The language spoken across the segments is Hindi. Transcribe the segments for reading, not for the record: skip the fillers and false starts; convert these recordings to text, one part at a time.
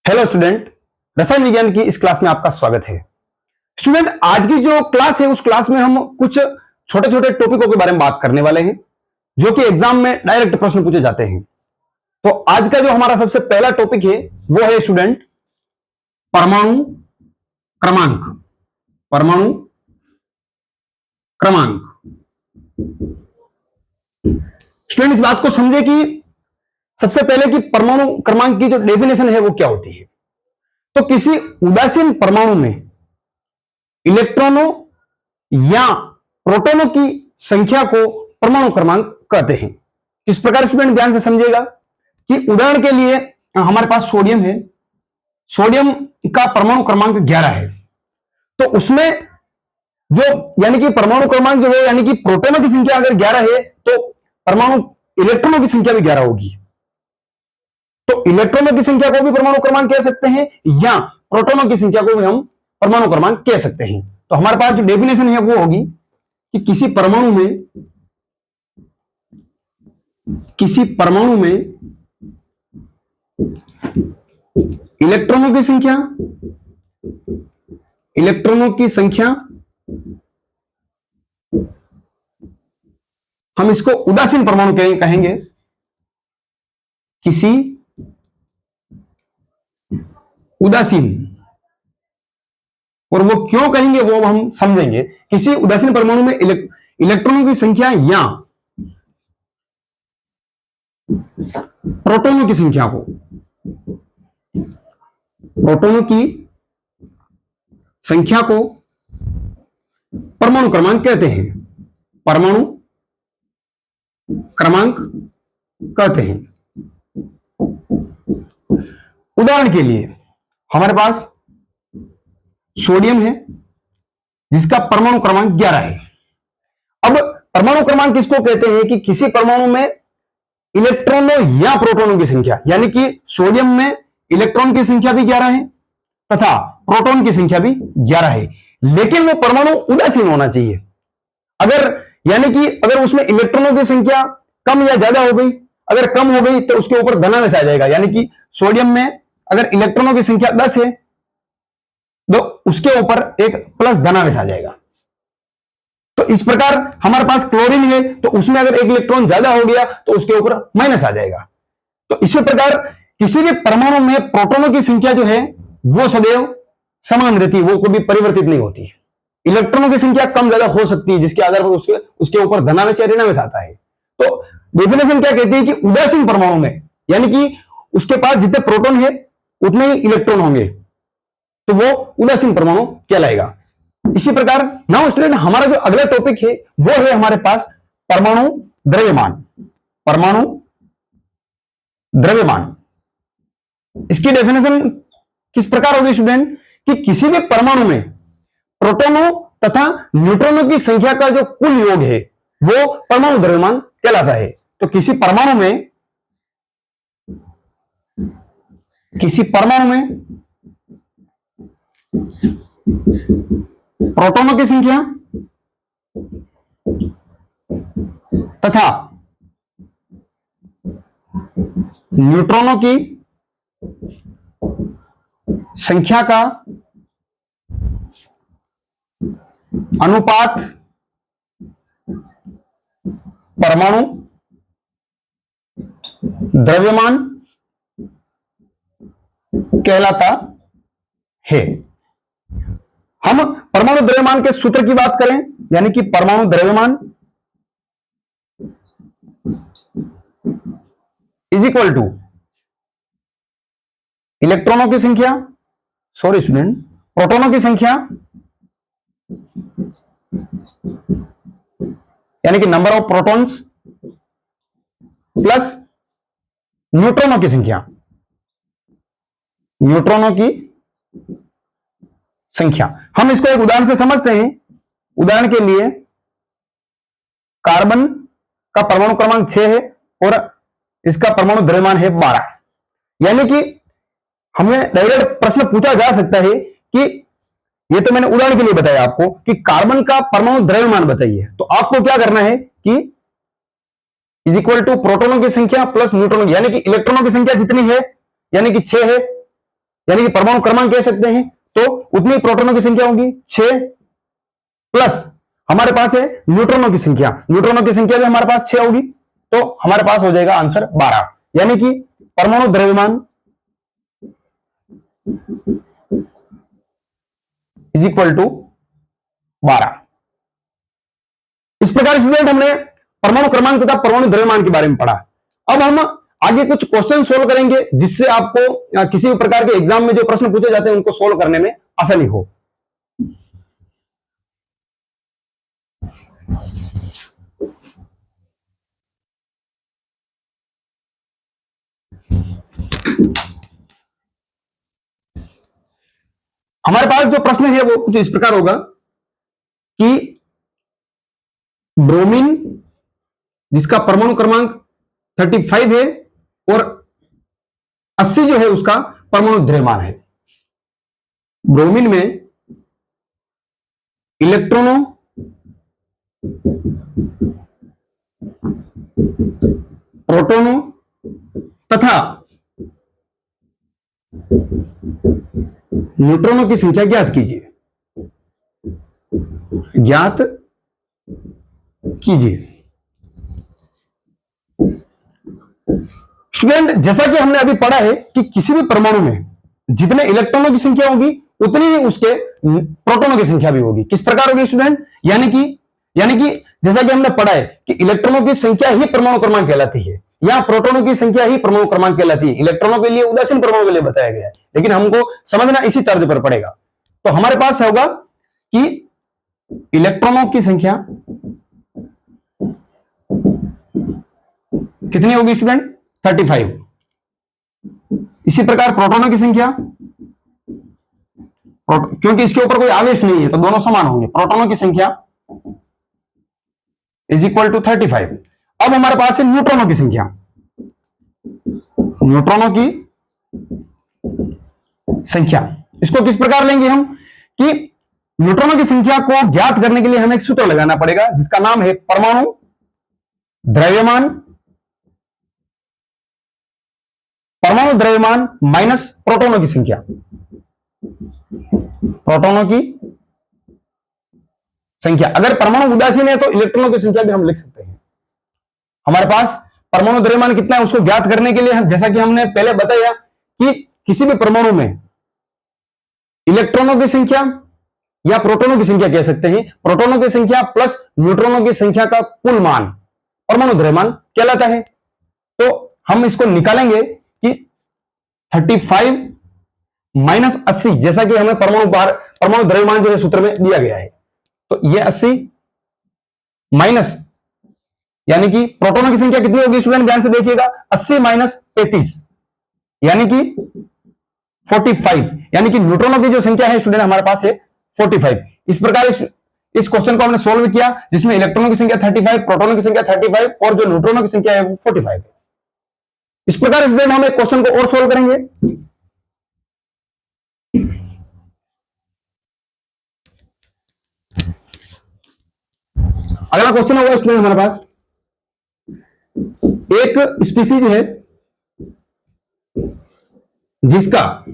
हेलो स्टूडेंट, रसायन विज्ञान की इस क्लास में आपका स्वागत है। स्टूडेंट, आज की जो क्लास है उस क्लास में हम कुछ छोटे छोटे टॉपिकों के बारे में बात करने वाले हैं जो कि एग्जाम में डायरेक्ट प्रश्न पूछे जाते हैं। तो आज का जो हमारा सबसे पहला टॉपिक है वो है स्टूडेंट परमाणु क्रमांक। परमाणु क्रमांक। स्टूडेंट, इस बात को समझे कि सबसे पहले कि परमाणु क्रमांक की जो डेफिनेशन है वो क्या होती है। तो किसी उदासीन परमाणु में इलेक्ट्रॉनों या प्रोटॉनों की संख्या को परमाणु क्रमांक कहते हैं। इस प्रकार स्टूडेंट ध्यान से समझिएगा कि उदाहरण के लिए हमारे पास सोडियम है। सोडियम का परमाणु क्रमांक 11 है। तो उसमें जो यानी कि परमाणु क्रमांक जो है यानी कि प्रोटॉनों की संख्या अगर 11 है तो परमाणु इलेक्ट्रॉनों की संख्या भी 11 होगी। तो इलेक्ट्रॉनों की संख्या को भी परमाणु क्रमांक कह सकते हैं या प्रोटॉनों की संख्या को भी हम परमाणु क्रमांक कह सकते हैं। तो हमारे पास जो डेफिनेशन है वो होगी कि किसी परमाणु में इलेक्ट्रॉनों की संख्या हम इसको उदासीन परमाणु कहेंगे। किसी उदासीन, और वो क्यों कहेंगे वो हम समझेंगे। किसी उदासीन परमाणु में इलेक्ट्रॉनों की संख्या या प्रोटॉनों की संख्या को परमाणु क्रमांक कहते हैं। परमाणु क्रमांक कहते हैं। उदाहरण के लिए हमारे पास सोडियम है जिसका परमाणु क्रमांक 11 है। अब परमाणु क्रमांक किसको कहते हैं कि किसी परमाणु में इलेक्ट्रॉनों या प्रोटॉनों की संख्या, यानी कि सोडियम में इलेक्ट्रॉन की संख्या भी 11 है तथा प्रोटॉन की संख्या भी 11 है, लेकिन वो परमाणु उदासीन होना चाहिए। अगर उसमें इलेक्ट्रॉनों की संख्या कम या ज्यादा हो गई, अगर कम हो गई तो उसके ऊपर धनावेश आ जाएगा। यानी कि सोडियम में अगर इलेक्ट्रॉनों की संख्या 10 है तो उसके ऊपर एक प्लस धनावेश आ जाएगा। तो इस प्रकार हमारे पास क्लोरीन है तो उसमें अगर एक इलेक्ट्रॉन ज्यादा हो गया तो उसके ऊपर माइनस आ जाएगा। तो इसी प्रकार किसी भी परमाणु में प्रोटॉनों की संख्या जो है वो सदैव समान रहती है, वो कभी परिवर्तित नहीं होती। इलेक्ट्रॉनों की संख्या कम ज्यादा हो सकती है जिसके आधार पर उसके ऊपर धनावेश या ऋणावेश आता है। तो डेफिनेशन क्या कहती है कि उदासीन परमाणु में, यानी कि उसके पास जितने प्रोटॉन है उतने ही इलेक्ट्रॉन होंगे, तो वो उदासीन परमाणु कहलाएगा। इसी प्रकार नाउ स्टूडेंट, हमारा जो अगला टॉपिक है वो है हमारे पास परमाणु द्रव्यमान। परमाणु द्रव्यमान, इसकी डेफिनेशन किस प्रकार होगी स्टूडेंट कि किसी भी परमाणु में प्रोटॉनों तथा न्यूट्रॉनों की संख्या का जो कुल योग है वो परमाणु द्रव्यमान कहलाता है। तो किसी परमाणु में प्रोटॉनों की संख्या तथा न्यूट्रॉनों की संख्या का अनुपात परमाणु द्रव्यमान कहलाता है। हम परमाणु द्रव्यमान के सूत्र की बात करें, यानी कि परमाणु द्रव्यमान इज इक्वल टू इलेक्ट्रॉनों की संख्या, सॉरी स्टूडेंट, प्रोटॉनों की संख्या यानी कि नंबर ऑफ प्रोटॉन्स प्लस न्यूट्रॉनों की संख्या, न्यूट्रॉनों की संख्या। हम इसको एक उदाहरण से समझते हैं। उदाहरण के लिए कार्बन का परमाणु क्रमांक 6 है और इसका परमाणु द्रव्यमान है 12। यानी कि हमें डायरेक्ट प्रश्न पूछा जा सकता है कि ये तो मैंने उदाहरण के लिए बताया आपको कि कार्बन का परमाणु द्रव्यमान बताइए। तो आपको क्या करना है कि इज इक्वल टू प्रोटॉनों की संख्या प्लस न्यूट्रॉनों की, यानी कि इलेक्ट्रॉनों की संख्या जितनी है यानी कि 6 है यानी कि परमाणु क्रमांक कह सकते हैं, तो उतनी प्रोटॉनों की संख्या होगी 6 प्लस हमारे पास है न्यूट्रॉनों की संख्या, न्यूट्रॉनों की संख्या भी हमारे पास 6 होगी, तो हमारे पास हो जाएगा आंसर 12। यानी कि परमाणु द्रव्यमान इज इक्वल टू 12। इस प्रकार स्टूडेंट हमने परमाणु क्रमांक तथा परमाणु द्रव्यमान के बारे में पढ़ा। अब हम आगे कुछ क्वेश्चन सोल्व करेंगे जिससे आपको किसी भी प्रकार के एग्जाम में जो प्रश्न पूछे जाते हैं उनको सोल्व करने में आसानी हो। हमारे पास जो प्रश्न है वो कुछ इस प्रकार होगा कि ब्रोमीन जिसका परमाणु क्रमांक 35 है और 80 जो है उसका परमाणु द्रव्यमान है। ब्रोमीन में इलेक्ट्रॉनों प्रोटोनों तथा न्यूट्रॉनों की संख्या ज्ञात कीजिए, ज्ञात कीजिए। स्टूडेंट जैसा कि हमने अभी पढ़ा है कि किसी भी परमाणु में जितने इलेक्ट्रॉनों की संख्या होगी उतनी ही उसके प्रोटॉनों की संख्या भी होगी। किस प्रकार होगी स्टूडेंट? यानी कि जैसा कि हमने पढ़ा है कि इलेक्ट्रॉनों की संख्या ही परमाणु क्रमांक कहलाती है, या प्रोटॉनों की संख्या ही परमाणु क्रमांक कहलाती है। इलेक्ट्रॉनों के लिए उदासीन परमाणु के लिए बताया गया है, लेकिन हमको समझना इसी तर्ज पर पड़ेगा। तो हमारे पास होगा कि इलेक्ट्रॉनों की संख्या कितनी होगी स्टूडेंट? 35। इसी प्रकार प्रोटॉनों की संख्या, क्योंकि इसके ऊपर कोई आवेश नहीं है तो दोनों समान होंगे, प्रोटॉनों की संख्या इज इक्वल टू 35। अब हमारे पास है न्यूट्रॉनों की संख्या। न्यूट्रॉनों की संख्या इसको किस प्रकार लेंगे हम कि न्यूट्रॉनों की संख्या को ज्ञात करने के लिए हमें एक सूत्र लगाना पड़ेगा जिसका नाम है परमाणु द्रव्यमान, परमाणु द्रव्यमान माइनस प्रोटॉनों की संख्या, प्रोटॉनों की संख्या। अगर परमाणु उदासीन है तो इलेक्ट्रॉनों की संख्या भी हम लिख सकते हैं। हमारे पास परमाणु द्रव्यमान कितना है उसको ज्ञात करने के लिए जैसा कि हमने पहले बताया कि किसी भी परमाणु में इलेक्ट्रॉनों की संख्या या प्रोटॉनों की संख्या कह सकते हैं, प्रोटॉनों की संख्या प्लस न्यूट्रॉनों की संख्या का कुल मान परमाणु द्रव्यमान कहलाता है। तो हम इसको निकालेंगे कि 35 माइनस 80, जैसा कि हमें परमाणु द्रव्यमान जो है सूत्र में दिया गया है, तो ये 80 माइनस, यानी कि प्रोटॉनों की संख्या कितनी होगी स्टूडेंट? ध्यान से देखिएगा, 80 माइनस 33 यानी कि 45, यानी कि न्यूट्रॉनों की जो संख्या है स्टूडेंट हमारे पास है 45। इस प्रकार इस क्वेश्चन को हमने सोल्व किया जिसमें इलेक्ट्रॉनों की संख्या 35, प्रोटॉनों की संख्या 35 और जो न्यूट्रॉनों की संख्या है वो 45 है। इस प्रकार स्टूडेंट हम एक क्वेश्चन को और सोल्व करेंगे। अगला क्वेश्चन होगा स्टूडेंट हमारे पास, एक स्पीसीज है जिसका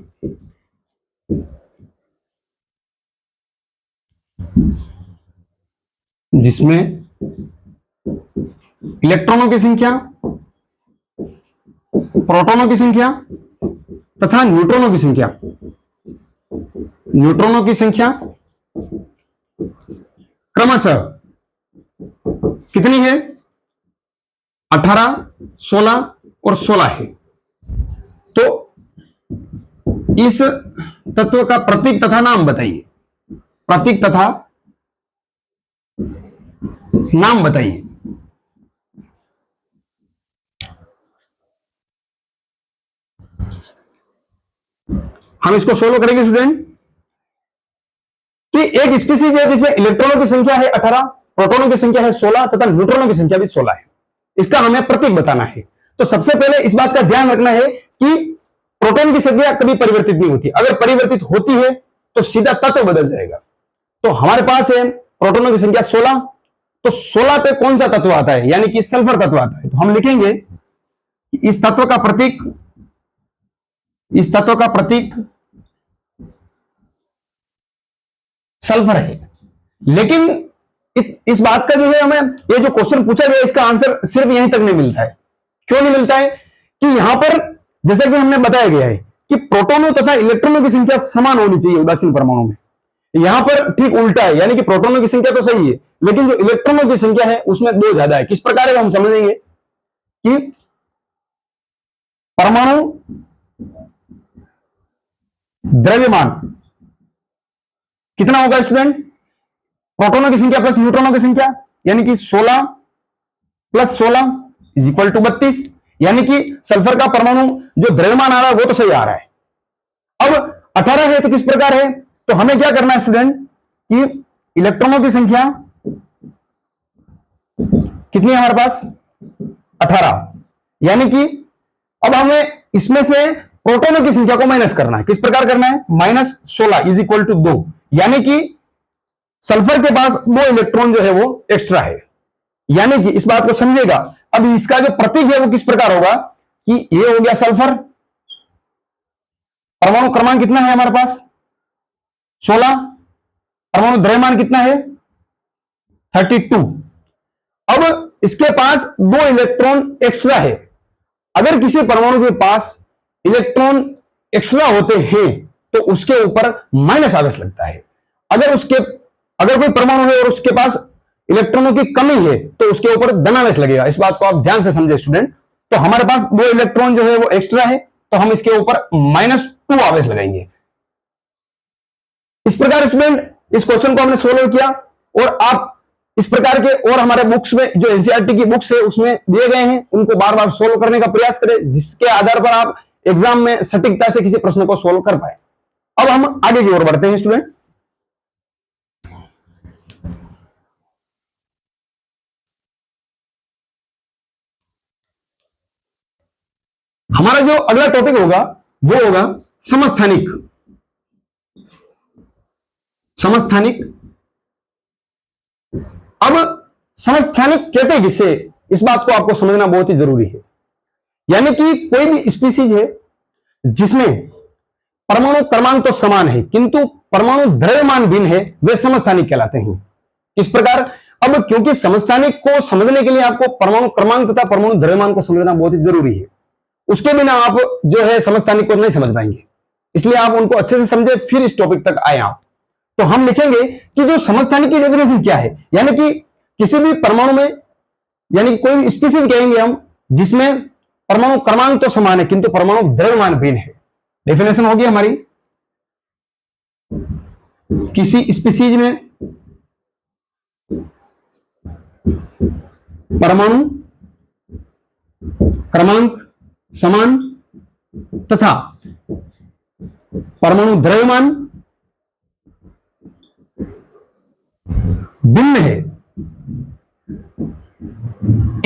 जिसमें इलेक्ट्रॉनों की संख्या, प्रोटॉनों की संख्या तथा न्यूट्रॉनों की संख्या क्रमशः कितनी है? 18, 16 और 16 है। तो इस तत्व का प्रतीक तथा नाम बताइए, प्रतीक तथा नाम बताइए। हम इसको सोल्व करेंगे स्टूडेंट कि एक स्पीसीज है जिसमें इलेक्ट्रॉनों की संख्या है 18, प्रोटॉनों की संख्या है 16 तथा न्यूट्रॉनों की संख्या भी 16 है। इसका हमें प्रतीक बताना है। तो सबसे पहले इस बात का ध्यान रखना है कि प्रोटॉन की संख्या कभी परिवर्तित नहीं होती, अगर परिवर्तित होती है तो सीधा तत्व बदल जाएगा। तो हमारे पास है प्रोटॉनों की संख्या 16, तो 16 पे कौन सा तत्व आता है? यानी कि सल्फर तत्व आता है। तो हम लिखेंगे इस तत्व का प्रतीक सल्फर है। लेकिन इस बात का जो है हमें ये जो क्वेश्चन पूछा गया इसका आंसर सिर्फ यहीं तक नहीं मिलता है। क्यों नहीं मिलता है? कि यहां पर जैसा कि हमने बताया गया है कि प्रोटॉनों तथा इलेक्ट्रॉनों की संख्या समान होनी चाहिए उदासीन परमाणु में। यहां पर ठीक उल्टा है, यानी कि प्रोटॉनों की संख्या तो सही है लेकिन जो इलेक्ट्रॉनों की संख्या है उसमें 2 ज्यादा है। किस प्रकार है हम समझेंगे कि परमाणु द्रव्यमान कितना होगा स्टूडेंट? प्रोटॉनों की संख्या प्लस न्यूट्रॉनों की संख्या, यानी कि 16 प्लस 16 इज इक्वल टू 32। यानी कि सल्फर का परमाणु जो द्रव्यमान आ रहा है वो तो सही आ रहा है। अब 18 है तो किस प्रकार है? तो हमें क्या करना है स्टूडेंट कि इलेक्ट्रॉनों की संख्या कितनी है हमारे पास? 18। यानी कि अब हमें इसमें से प्रोटॉनों की संख्या को माइनस करना है। किस प्रकार करना है? -16 इज इक्वल टू 2। यानी कि सल्फर के पास 2 इलेक्ट्रॉन जो है वो एक्स्ट्रा है। यानी कि इस बात को समझिएगा। अब इसका जो प्रतीक है वो किस प्रकार होगा कि ये हो गया सल्फर, परमाणु क्रमांक कितना है हमारे पास? 16। परमाणु द्रव्यमान कितना है? 32। अब इसके पास 2 इलेक्ट्रॉन एक्स्ट्रा है। अगर किसी परमाणु के पास इलेक्ट्रॉन एक्स्ट्रा होते हैं तो उसके ऊपर माइनस आवेश लगता है। अगर कोई परमाणु है और उसके पास इलेक्ट्रॉनों की कमी है तो उसके ऊपर धनावेश लगेगा। इस बात को आप ध्यान से समझे स्टूडेंट। तो हमारे पास 2 इलेक्ट्रॉन जो है वो एक्स्ट्रा है तो हम इसके ऊपर -2 आवेश लगाएंगे। इस प्रकार स्टूडेंट इस क्वेश्चन को हमने सोल्व किया और आप इस प्रकार के और हमारे बुक्स में जो एनसीईआरटी की बुक्स है उसमें दिए गए हैं उनको बार बार सोल्व करने का प्रयास करें, जिसके आधार पर आप एग्जाम में सटीकता से किसी प्रश्न को सोल्व कर पाए। अब हम आगे की ओर बढ़ते हैं स्टूडेंट। हमारा जो अगला टॉपिक होगा वो होगा समस्थानिक। समस्थानिक। अब समस्थानिक कहते हैं किसे, इस बात को आपको समझना बहुत ही जरूरी है। यानी कि कोई भी स्पीसीज है जिसमें परमाणु क्रमांक तो समान है किंतु परमाणु द्रव्यमान भिन्न है, वे समस्थानिक कहलाते हैं। किस प्रकार? अब क्योंकि समस्थानिक को समझने के लिए आपको परमाणु क्रमांक तथा परमाणु द्रव्यमान को समझना बहुत ही जरूरी है। उसके बिना आप जो है समस्थानिक को नहीं समझ पाएंगे। इसलिए आप उनको अच्छे से समझे फिर इस टॉपिक तक आए आप। तो हम लिखेंगे कि जो समस्थानिक की डेफिनेशन क्या है, यानी कि किसी भी परमाणु में, यानी कोई भी स्पीसीज कहेंगे हम जिसमें परमाणु क्रमांक तो समान है किंतु परमाणु द्रव्यमान भिन्न है। डेफिनेशन होगी हमारी, किसी स्पीसीज में परमाणु क्रमांक समान तथा परमाणु द्रव्यमान भिन्न है।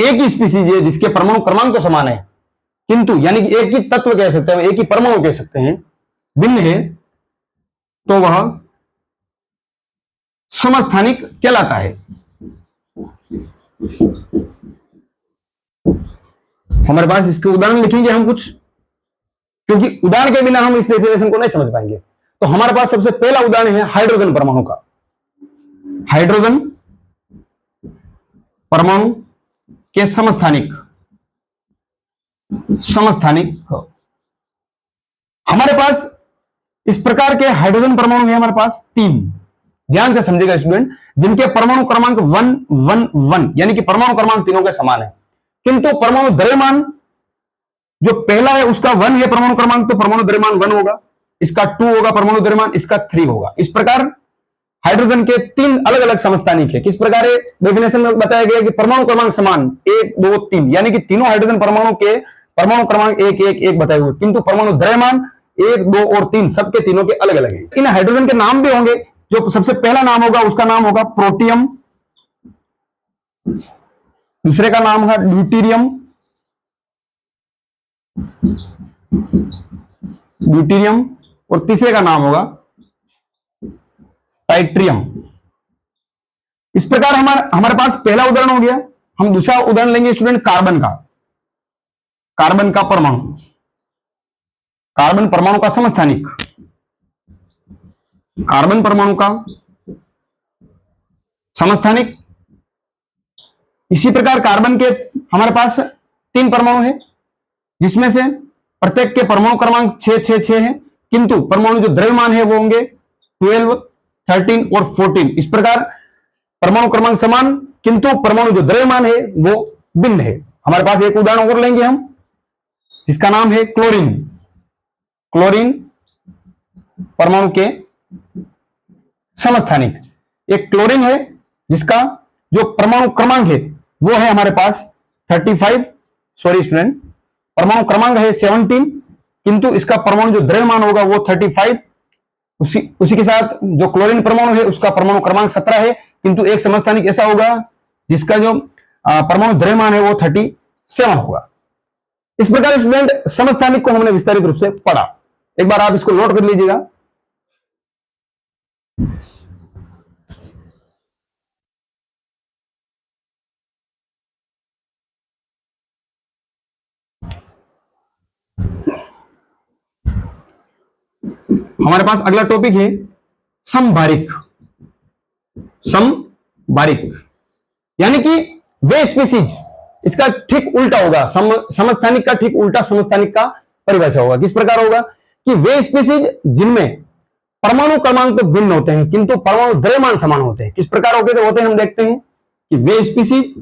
एक ही स्पीसीज है जिसके परमाणु क्रमांक तो समान है किंतु, यानी कि एक ही तत्व कह सकते हैं, एक ही परमाणु कह सकते हैं, भिन्न है, तो वह समस्थानिक कहलाता है। हमारे पास इसके उदाहरण लिखेंगे हम कुछ, क्योंकि उदाहरण के बिना हम इस डेफिनेशन को नहीं समझ पाएंगे। तो हमारे पास सबसे पहला उदाहरण है हाइड्रोजन परमाणु का। हाइड्रोजन परमाणु के समस्थानिक। समस्थानिक हमारे पास इस प्रकार के हाइड्रोजन परमाणु है हमारे पास 3। ध्यान से समझेगा स्टूडेंट, जिनके परमाणु क्रमांक 1 1 1, यानी कि परमाणु क्रमांक तीनों के समान है किंतु परमाणु द्रव्यमान जो पहला है उसका 1 है परमाणु क्रमांक, तो परमाणु द्रव्यमान 1 होगा, इसका 2 होगा परमाणु द्रव्यमान, इसका 3 होगा। इस प्रकार हाइड्रोजन के 3 अलग अलग समस्थानिक है। किस प्रकार है? डेफिनेशन में बताया गया कि परमाणु क्रमांक समान 1 2 3, यानी कि तीनों हाइड्रोजन परमाणु के परमाणु क्रमांक 1 1 1 बताए हुए, किंतु परमाणु द्रव्यमान 1 2 और 3 सबके तीनों के अलग अलग है। इन हाइड्रोजन के नाम भी होंगे। जो सबसे पहला नाम होगा उसका नाम होगा प्रोटियम, दूसरे का नाम होगा ड्यूटेरियम, ड्यूटेरियम, और तीसरे का नाम होगा टाइट्रियम। इस प्रकार हमारे पास पहला उदाहरण हो गया। हम दूसरा उदाहरण लेंगे स्टूडेंट कार्बन का। कार्बन का परमाणु, कार्बन परमाणु का समस्थानिक। कार्बन परमाणु का समस्थानिक। इसी प्रकार कार्बन के हमारे पास 3 परमाणु है, जिसमें से प्रत्येक के परमाणु क्रमांक 6 है, किंतु परमाणु जो द्रव्यमान है वो होंगे 12, 13 और 14। इस प्रकार परमाणु क्रमांक समान, किंतु परमाणु जो द्रव्यमान है वो भिन्न है। हमारे पास एक उदाहरण और लेंगे हम, जिसका नाम है क्लोरीन। क्लोरीन परमाणु के समस्थानिक। एक क्लोरीन है जिसका जो परमाणु क्रमांक है वो है हमारे पास 35, सॉरी स्टूडेंट, परमाणु क्रमांक है 17, किंतु इसका परमाणु जो द्रव्यमान होगा वो 35। उसी के साथ जो क्लोरीन परमाणु है उसका परमाणु क्रमांक 17 है, किंतु एक समस्थानिक ऐसा होगा जिसका जो परमाणु द्रव्यमान है वो 37 होगा। इस प्रकार स्टूडेंट समस्थानिक को हमने विस्तारित रूप से पढ़ा। एक बार आप इसको नोट कर लीजिएगा। हमारे पास अगला टॉपिक है समभारिक। समभारिक यानी कि वे स्पीसीज, इसका ठीक उल्टा होगा, समस्थानिक का ठीक उल्टा समस्थानिक का परिभाषा होगा। किस प्रकार होगा कि वे स्पीसीज जिनमें परमाणु क्रमांक तो भिन्न होते हैं किंतु परमाणु द्रव्यमान समान होते हैं। किस प्रकार होते हैं हम देखते हैं कि वे स्पीसीज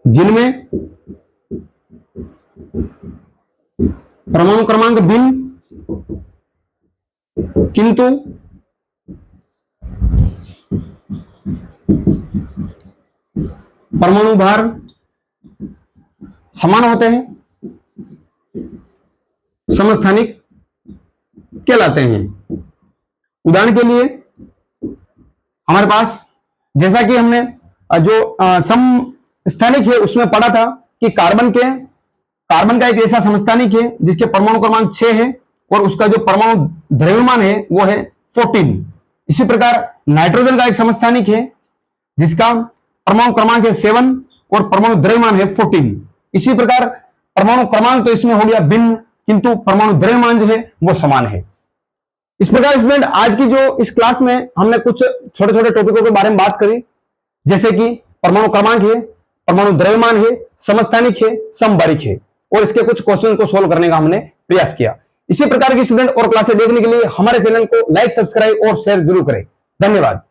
जिनमें परमाणु क्रमांक भिन्न किंतु परमाणु भार समान होते हैं, समस्थानिक कहलाते हैं। उदाहरण के लिए हमारे पास, जैसा कि हमने जो समस्थानिक है उसमें पढ़ा था कि कार्बन का एक ऐसा समस्थानिक है जिसके परमाणु क्रमांक 6 है और उसका जो परमाणु द्रव्यमान है वो है 14। इसी प्रकार नाइट्रोजन का एक समस्थानिक है जिसका परमाणु क्रमांक है 7 और परमाणु द्रव्यमान है 14। इसी प्रकार परमाणु क्रमांक तो इसमें हो गया भिन्न, किंतु परमाणु द्रव्यमान जो है वो समान है। इस प्रकार स्टूडेंट आज की जो इस क्लास में हमने कुछ छोटे छोटे टॉपिकों के बारे में बात करी, जैसे कि परमाणु क्रमांक है, परमाणु द्रव्यमान है, समस्थानिक है, समभारिक है, और इसके कुछ क्वेश्चन को सोल्व करने का हमने प्रयास किया। इसी प्रकार की स्टूडेंट और क्लासें देखने के लिए हमारे चैनल को लाइक, सब्सक्राइब और शेयर जरूर करें। धन्यवाद।